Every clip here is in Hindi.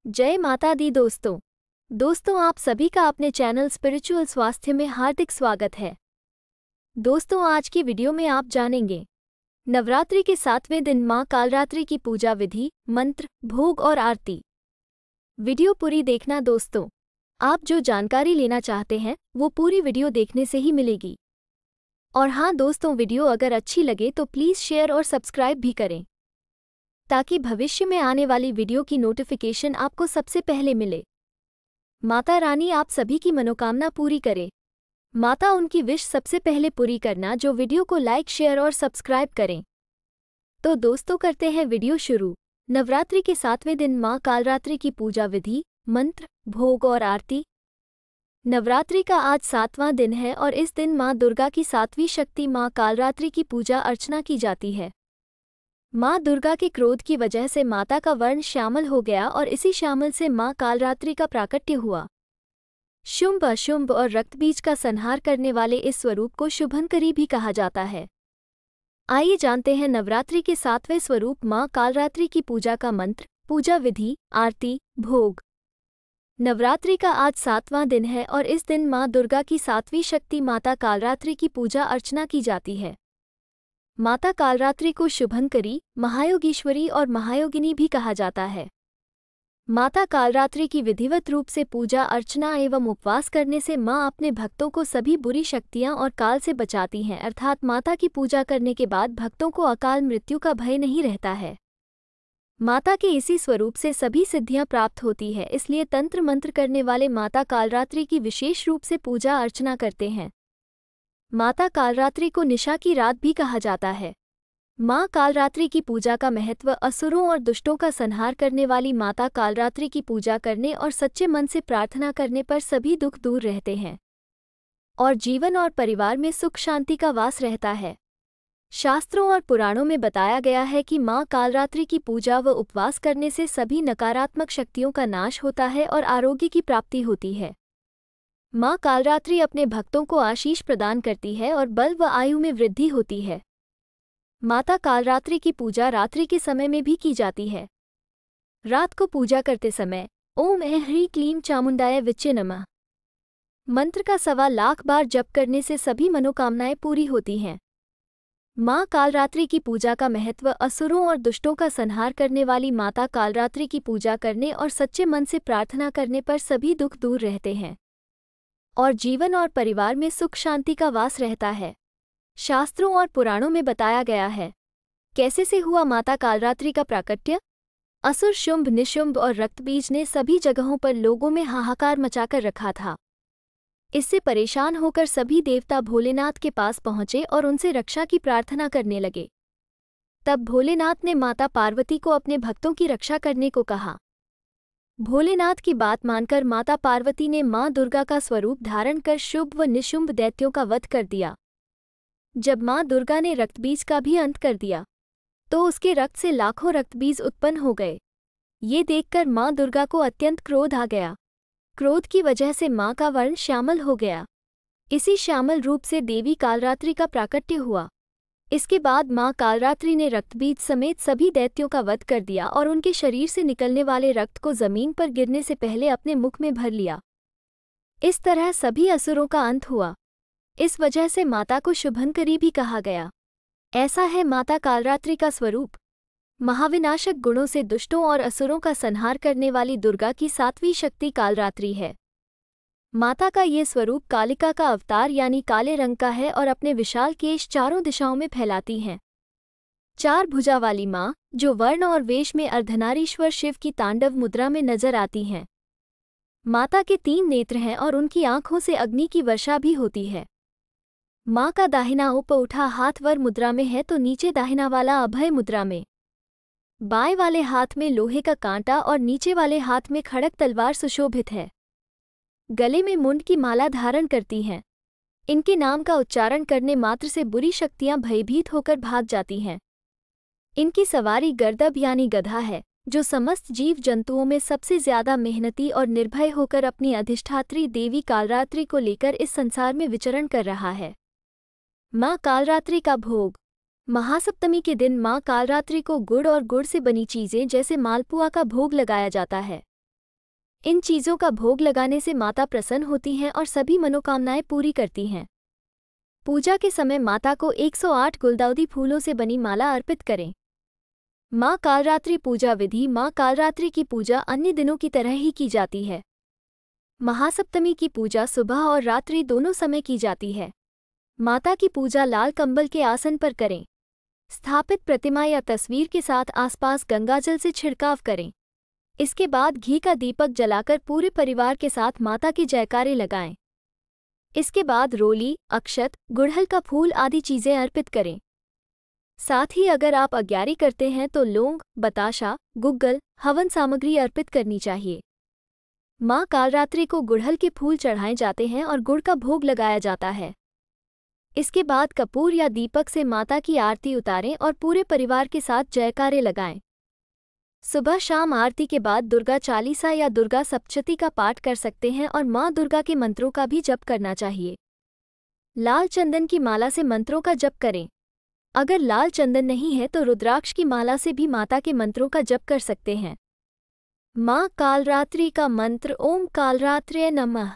जय माता दी दोस्तों आप सभी का अपने चैनल स्पिरिचुअल स्वास्थ्य में हार्दिक स्वागत है। दोस्तों आज की वीडियो में आप जानेंगे नवरात्रि के 7वें दिन मां कालरात्रि की पूजा विधि, मंत्र, भोग और आरती। वीडियो पूरी देखना दोस्तों। आप जो जानकारी लेना चाहते हैं वो पूरी वीडियो देखने से ही मिलेगी। और हाँ दोस्तों, वीडियो अगर अच्छी लगे तो प्लीज़ शेयर और सब्सक्राइब भी करें ताकि भविष्य में आने वाली वीडियो की नोटिफिकेशन आपको सबसे पहले मिले। माता रानी आप सभी की मनोकामना पूरी करे। माता उनकी विश सबसे पहले पूरी करना जो वीडियो को लाइक, शेयर और सब्सक्राइब करें। तो दोस्तों करते हैं वीडियो शुरू। नवरात्रि के 7वें दिन मां कालरात्रि की पूजा विधि, मंत्र, भोग और आरती। नवरात्रि का आज 7वां दिन है और इस दिन मां दुर्गा की 7वीं शक्ति मां कालरात्रि की पूजा अर्चना की जाती है। मां दुर्गा के क्रोध की वजह से माता का वर्ण श्यामल हो गया और इसी श्यामल से मां कालरात्रि का प्राकट्य हुआ। शुंभ, अशुंभ और रक्तबीज का संहार करने वाले इस स्वरूप को शुभंकरी भी कहा जाता है। आइए जानते हैं नवरात्रि के 7वें स्वरूप मां कालरात्रि की पूजा का मंत्र, पूजा विधि, आरती, भोग। नवरात्रि का आज 7वां दिन है और इस दिन मां दुर्गा की 7वीं शक्ति माता कालरात्रि की पूजा अर्चना की जाती है। माता कालरात्रि को शुभंकरी, महायोगीश्वरी और महायोगिनी भी कहा जाता है। माता कालरात्रि की विधिवत रूप से पूजा अर्चना एवं उपवास करने से मां अपने भक्तों को सभी बुरी शक्तियां और काल से बचाती हैं, अर्थात माता की पूजा करने के बाद भक्तों को अकाल मृत्यु का भय नहीं रहता है। माता के इसी स्वरूप से सभी सिद्धियां प्राप्त होती है, इसलिए तंत्र मंत्र करने वाले माता कालरात्रि की विशेष रूप से पूजा अर्चना करते हैं। माता कालरात्रि को निशा की रात भी कहा जाता है। मां कालरात्रि की पूजा का महत्व असुरों और दुष्टों का संहार करने वाली माता कालरात्रि की पूजा करने और सच्चे मन से प्रार्थना करने पर सभी दुख दूर रहते हैं और जीवन और परिवार में सुख शांति का वास रहता है। शास्त्रों और पुराणों में बताया गया है कि मां कालरात्रि की पूजा व उपवास करने से सभी नकारात्मक शक्तियों का नाश होता है और आरोग्य की प्राप्ति होती है। मां कालरात्रि अपने भक्तों को आशीष प्रदान करती है और बल व आयु में वृद्धि होती है। माता कालरात्रि की पूजा रात्रि के समय में भी की जाती है। रात को पूजा करते समय ओम ऐं ह्रीं क्लीं चामुंडाय विच्चे नमः मंत्र का 1.25 लाख बार जप करने से सभी मनोकामनाएं पूरी होती हैं। मां कालरात्रि की पूजा का महत्व असुरों और दुष्टों का संहार करने वाली माता कालरात्रि की पूजा करने और सच्चे मन से प्रार्थना करने पर सभी दुख दूर रहते हैं और जीवन और परिवार में सुख शांति का वास रहता है। शास्त्रों और पुराणों में बताया गया है। कैसे से हुआ माता कालरात्रि का प्राकट्य? असुर शुंभ, निशुंभ और रक्तबीज ने सभी जगहों पर लोगों में हाहाकार मचाकर रखा था। इससे परेशान होकर सभी देवता भोलेनाथ के पास पहुंचे और उनसे रक्षा की प्रार्थना करने लगे। तब भोलेनाथ ने माता पार्वती को अपने भक्तों की रक्षा करने को कहा। भोलेनाथ की बात मानकर माता पार्वती ने मां दुर्गा का स्वरूप धारण कर शुभ व निशुंभ दैत्यों का वध कर दिया। जब मां दुर्गा ने रक्तबीज का भी अंत कर दिया तो उसके रक्त से लाखों रक्तबीज उत्पन्न हो गए। ये देखकर मां दुर्गा को अत्यंत क्रोध आ गया। क्रोध की वजह से मां का वर्ण श्यामल हो गया। इसी श्यामल रूप से देवी कालरात्रि का प्राकट्य हुआ। इसके बाद मां कालरात्रि ने रक्तबीज समेत सभी दैत्यों का वध कर दिया और उनके शरीर से निकलने वाले रक्त को जमीन पर गिरने से पहले अपने मुख में भर लिया। इस तरह सभी असुरों का अंत हुआ। इस वजह से माता को शुभंकरी भी कहा गया। ऐसा है माता कालरात्रि का स्वरूप। महाविनाशक गुणों से दुष्टों और असुरों का संहार करने वाली दुर्गा की 7वीं शक्ति कालरात्रि है। माता का ये स्वरूप कालिका का अवतार यानी काले रंग का है और अपने विशाल केश चारों दिशाओं में फैलाती हैं। 4 भुजा वाली मां, जो वर्ण और वेश में अर्धनारीश्वर शिव की तांडव मुद्रा में नजर आती हैं। माता के 3 नेत्र हैं और उनकी आंखों से अग्नि की वर्षा भी होती है। मां का दाहिना ऊपर उठा हाथ वर मुद्रा में है तो नीचे दाहिना वाला अभय मुद्रा में। बाएं वाले हाथ में लोहे का कांटा और नीचे वाले हाथ में खड़ग तलवार सुशोभित है। गले में मुंड की माला धारण करती हैं। इनके नाम का उच्चारण करने मात्र से बुरी शक्तियां भयभीत होकर भाग जाती हैं। इनकी सवारी गर्दभ यानी गधा है, जो समस्त जीव जंतुओं में सबसे ज्यादा मेहनती और निर्भय होकर अपनी अधिष्ठात्री देवी कालरात्रि को लेकर इस संसार में विचरण कर रहा है। मां कालरात्रि का भोग। महासप्तमी के दिन मां कालरात्रि को गुड़ और गुड़ से बनी चीजें जैसे मालपुआ का भोग लगाया जाता है। इन चीज़ों का भोग लगाने से माता प्रसन्न होती हैं और सभी मनोकामनाएं पूरी करती हैं। पूजा के समय माता को 108 गुलदाउदी फूलों से बनी माला अर्पित करें। माँ कालरात्रि पूजा विधि। माँ कालरात्रि की पूजा अन्य दिनों की तरह ही की जाती है। महासप्तमी की पूजा सुबह और रात्रि दोनों समय की जाती है। माता की पूजा लाल कंबल के आसन पर करें। स्थापित प्रतिमा या तस्वीर के साथ आसपास गंगाजल से छिड़काव करें। इसके बाद घी का दीपक जलाकर पूरे परिवार के साथ माता की जयकारे लगाएं। इसके बाद रोली, अक्षत, गुड़हल का फूल आदि चीज़ें अर्पित करें। साथ ही अगर आप अग्यारी करते हैं तो लौंग, बताशा, गुग्गल, हवन सामग्री अर्पित करनी चाहिए। माँ कालरात्रि को गुड़हल के फूल चढ़ाए जाते हैं और गुड़ का भोग लगाया जाता है। इसके बाद कपूर या दीपक से माता की आरती उतारें और पूरे परिवार के साथ जयकारे लगाएं। सुबह शाम आरती के बाद दुर्गा चालीसा या दुर्गा सप्तशती का पाठ कर सकते हैं और माँ दुर्गा के मंत्रों का भी जप करना चाहिए। लाल चंदन की माला से मंत्रों का जप करें। अगर लाल चंदन नहीं है तो रुद्राक्ष की माला से भी माता के मंत्रों का जप कर सकते हैं। माँ कालरात्रि का मंत्र ओम कालरात्र्यै नमः।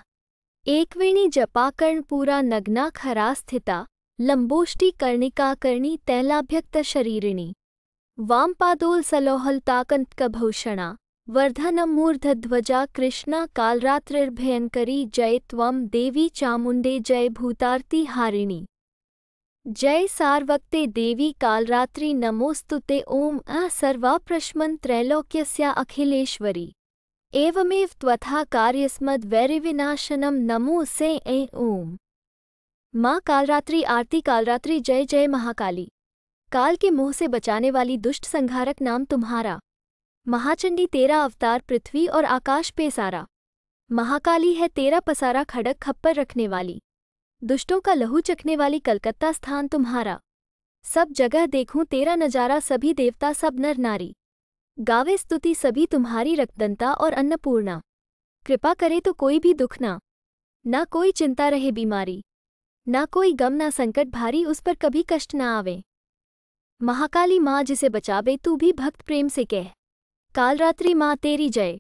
एकवेणी जपा कर्णपूरा नग्ना खरा स्थिता लंबोष्टि कर्णिका कर्णी तैलाभ्यक्त शरीरिणी वामपादोल सलोहलताकंतकभूषणा वर्धनमूर्धध्वजा कृष्णा कालरात्रिर्भयंकरी जय त्वं देवी चामुंडे जय भूतार्ति हारिणी जय सार्वक्ते देवी कालरात्रि नमोस्तुते ओम सर्वाप्रश्मन् त्रैलोक्यस्या अखिलेश्वरी एवमेव त्वथा कार्यस्मद्वैरिविनाशनम नमो से ओम। माँ कालरात्रि आरती। कालरात्रि जय जय महाकाली। काल के मुँह से बचाने वाली दुष्ट संहारक नाम तुम्हारा। महाचंडी तेरा अवतार पृथ्वी और आकाश पे सारा। महाकाली है तेरा पसारा खड़क खप्पर रखने वाली। दुष्टों का लहू चखने वाली कलकत्ता स्थान तुम्हारा। सब जगह देखूं तेरा नजारा सभी देवता सब नर नारी। गावे स्तुति सभी तुम्हारी रक्तदंता और अन्नपूर्णा। कृपा करे तो कोई भी दुख ना कोई चिंता रहे बीमारी, ना कोई गम ना संकट भारी उस पर कभी कष्ट ना आवे। महाकाली माँ जिसे बचावे तू भी भक्त प्रेम से कह। कालरात्रि माँ तेरी जय।